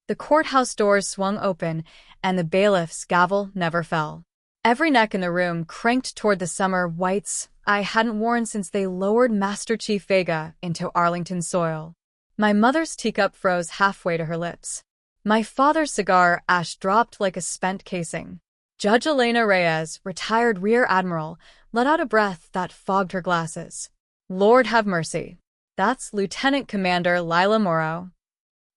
The courthouse doors swung open, and the bailiff's gavel never fell. Every neck in the room cranked toward the summer whites I hadn't worn since they lowered Master Chief Vega into Arlington soil. My mother's teacup froze halfway to her lips. My father's cigar ash dropped like a spent casing. Judge Elena Reyes, retired rear admiral, let out a breath that fogged her glasses. Lord have mercy. That's Lieutenant Commander Lila Morrow.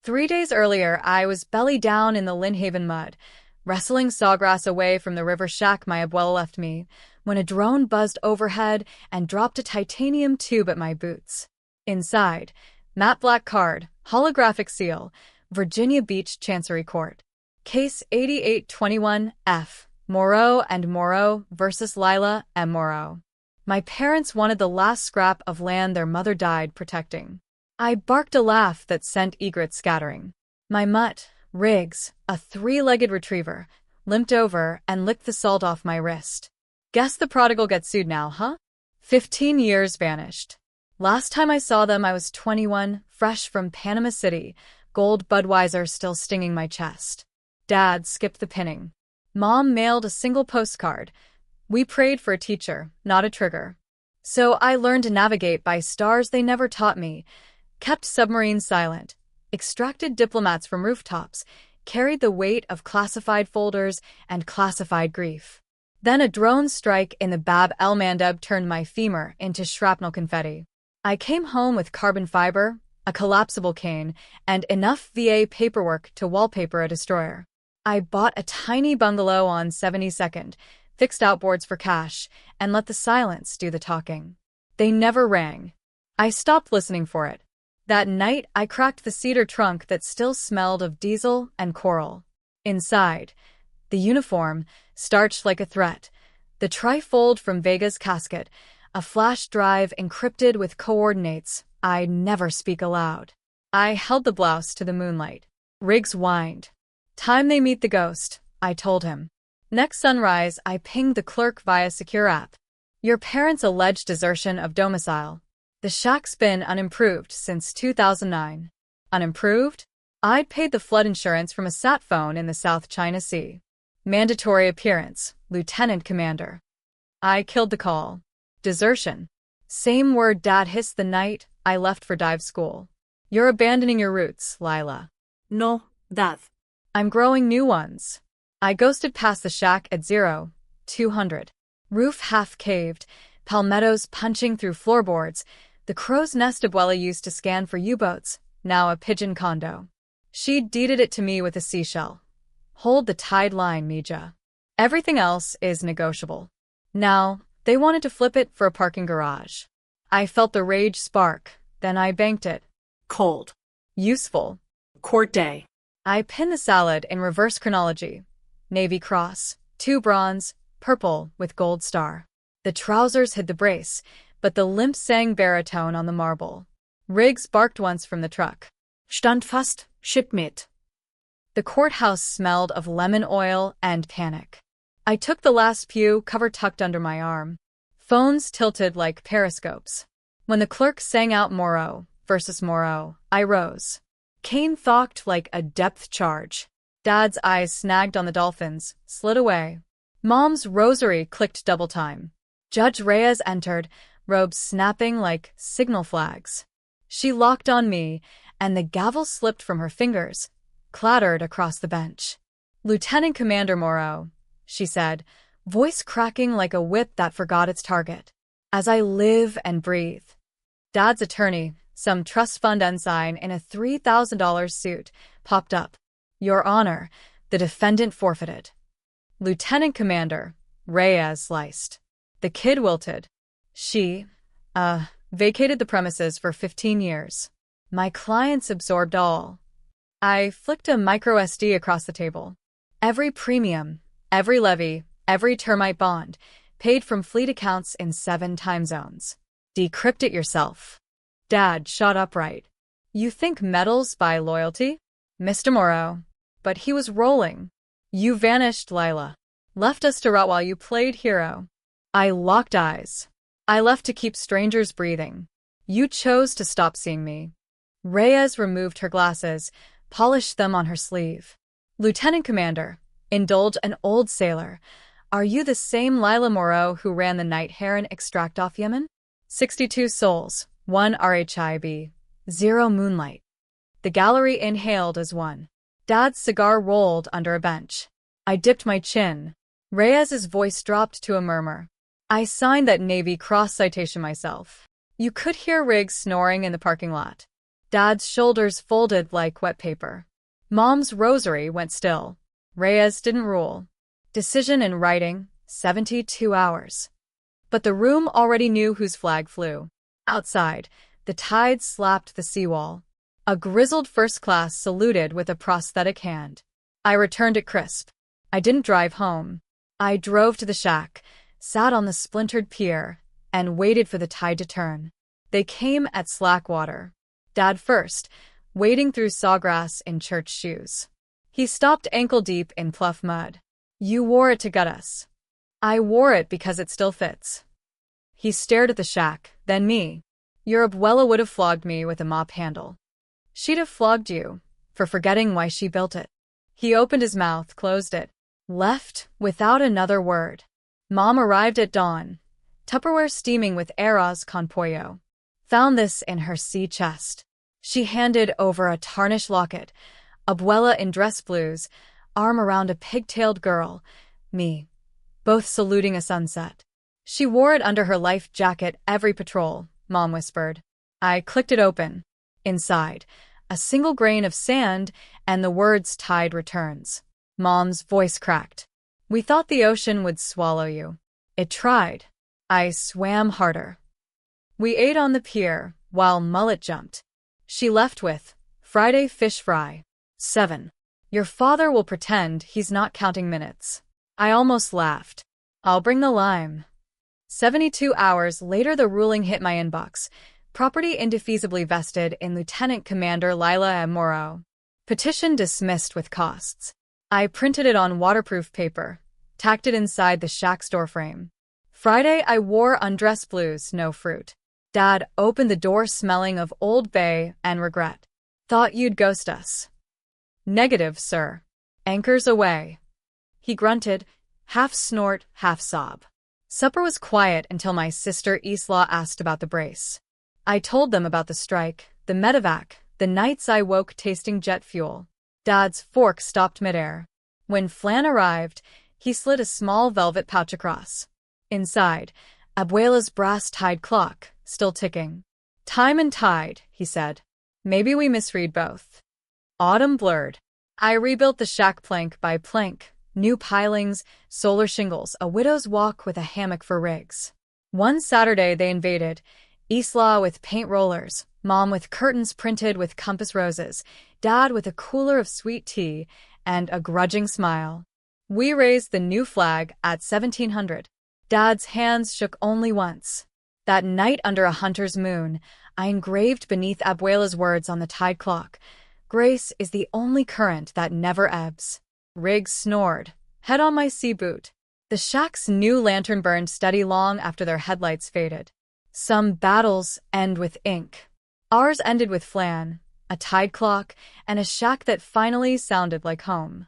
3 days earlier, I was belly down in the Lynnhaven mud, wrestling sawgrass away from the river shack my abuela left me, when a drone buzzed overhead and dropped a titanium tube at my boots. Inside, matte black card, holographic seal, Virginia Beach Chancery Court. Case 8821F, Morrow and Morrow versus Lila M. Morrow. My parents wanted the last scrap of land their mother died protecting. I barked a laugh that sent egrets scattering. My mutt, Riggs, a 3-legged retriever, limped over and licked the salt off my wrist. Guess the prodigal gets sued now, huh? 15 years vanished. Last time I saw them I was 21, fresh from Panama City, gold Budweiser still stinging my chest. Dad skipped the pinning. Mom mailed a single postcard. We prayed for a teacher, not a trigger. So I learned to navigate by stars they never taught me, kept submarines silent, extracted diplomats from rooftops, carried the weight of classified folders and classified grief. Then a drone strike in the Bab el Mandeb turned my femur into shrapnel confetti. I came home with carbon fiber, a collapsible cane, and enough VA paperwork to wallpaper a destroyer. I bought a tiny bungalow on 72nd, fixed outboards for cash, and let the silence do the talking. They never rang. I stopped listening for it. That night, I cracked the cedar trunk that still smelled of diesel and coral. Inside, the uniform, starched like a threat, the trifold from Vega's casket, a flash drive encrypted with coordinates I'd never speak aloud. I held the blouse to the moonlight. Riggs whined. Time they meet the ghost, I told him. Next sunrise, I pinged the clerk via secure app. Your parents' alleged desertion of domicile. The shack's been unimproved since 2009. Unimproved? I'd paid the flood insurance from a sat phone in the South China Sea. Mandatory appearance, Lieutenant Commander. I killed the call. Desertion. Same word Dad hissed the night I left for dive school. You're abandoning your roots, Lila. No, Dad. I'm growing new ones. I ghosted past the shack at 0200. Roof half-caved, palmettos punching through floorboards, the crow's nest abuela used to scan for U-boats, now a pigeon condo. She'd deeded it to me with a seashell. Hold the tide line, Mija. Everything else is negotiable. Now, they wanted to flip it for a parking garage. I felt the rage spark, then I banked it. Cold. Useful. Court day. I pinned the salad in reverse chronology. Navy cross, 2 bronze, purple with gold star. The trousers hid the brace, but the limp sang baritone on the marble. Riggs barked once from the truck. Stand fast, shipmate. The courthouse smelled of lemon oil and panic. I took the last pew, cover tucked under my arm. Phones tilted like periscopes. When the clerk sang out Morrow versus Morrow, I rose. Cane thocked like a depth charge. Dad's eyes snagged on the dolphins, slid away. Mom's rosary clicked double time. Judge Reyes entered, robes snapping like signal flags. She locked on me, and the gavel slipped from her fingers, clattered across the bench. Lieutenant Commander Morrow, she said, voice cracking like a whip that forgot its target. As I live and breathe. Dad's attorney, some trust fund ensign in a $3,000 suit, popped up. Your Honor, the defendant forfeited. Lieutenant Commander, Reyes sliced. The kid wilted. She, vacated the premises for 15 years. My clients absorbed all. I flicked a micro SD across the table. Every premium, every levy, every termite bond, paid from fleet accounts in 7 time zones. Decrypt it yourself. Dad shot upright. You think medals buy loyalty? Mr. Morrow. But he was rolling. You vanished, Lila. Left us to rot while you played hero. I locked eyes. I left to keep strangers breathing. You chose to stop seeing me. Reyes removed her glasses, polished them on her sleeve. Lieutenant Commander, indulge an old sailor. Are you the same Lila Moreau who ran the night heron extract off Yemen? 62 souls, 1 RHIB, 0 moonlight. The gallery inhaled as one. Dad's cigar rolled under a bench. I dipped my chin. Reyes's voice dropped to a murmur. I signed that Navy cross citation myself. You could hear Riggs snoring in the parking lot. Dad's shoulders folded like wet paper. Mom's rosary went still. Reyes didn't rule. Decision in writing, 72 hours. But the room already knew whose flag flew. Outside, the tide slapped the seawall. A grizzled first class saluted with a prosthetic hand. I returned it crisp. I didn't drive home. I drove to the shack, sat on the splintered pier, and waited for the tide to turn. They came at slack water. Dad first, wading through sawgrass in church shoes. He stopped ankle-deep in pluff mud. You wore it to gut us. I wore it because it still fits. He stared at the shack, then me. Your abuela would have flogged me with a mop handle. She'd have flogged you for forgetting why she built it. He opened his mouth, closed it, left without another word. Mom arrived at dawn, Tupperware steaming with arroz con pollo. Found this in her sea chest. She handed over a tarnished locket, abuela in dress blues, arm around a pigtailed girl, me, both saluting a sunset. She wore it under her life jacket every patrol, Mom whispered. I clicked it open. Inside, a single grain of sand and the words "Tide returns." Mom's voice cracked. We thought the ocean would swallow you. It tried. I swam harder. We ate on the pier while Mullet jumped. She left with, Friday fish fry. 7. Your father will pretend he's not counting minutes. I almost laughed. I'll bring the lime. 72 hours later the ruling hit my inbox. Property indefeasibly vested in Lieutenant Commander Lila M. Moreau. Petition dismissed with costs. I printed it on waterproof paper, tacked it inside the shack's doorframe. Friday I wore undress blues, no fruit. Dad opened the door smelling of Old Bay and regret. Thought you'd ghost us. Negative, sir. Anchors away. He grunted, half snort, half sob. Supper was quiet until my sister Isla asked about the brace. I told them about the strike, the medevac, the nights I woke tasting jet fuel. Dad's fork stopped midair. When Flan arrived, he slid a small velvet pouch across. Inside, Abuela's brass tide clock, still ticking. Time and tide, he said. Maybe we misread both. Autumn blurred. I rebuilt the shack plank by plank, new pilings, solar shingles, a widow's walk with a hammock for Riggs. One Saturday they invaded, Isla with paint rollers, Mom with curtains printed with compass roses, Dad with a cooler of sweet tea, and a grudging smile. We raised the new flag at 1700. Dad's hands shook only once. That night under a hunter's moon, I engraved beneath Abuela's words on the tide clock, Grace is the only current that never ebbs. Riggs snored, head on my sea boot. The shack's new lantern burned steady long after their headlights faded. Some battles end with ink. Ours ended with Flan, a tide clock, and a shack that finally sounded like home.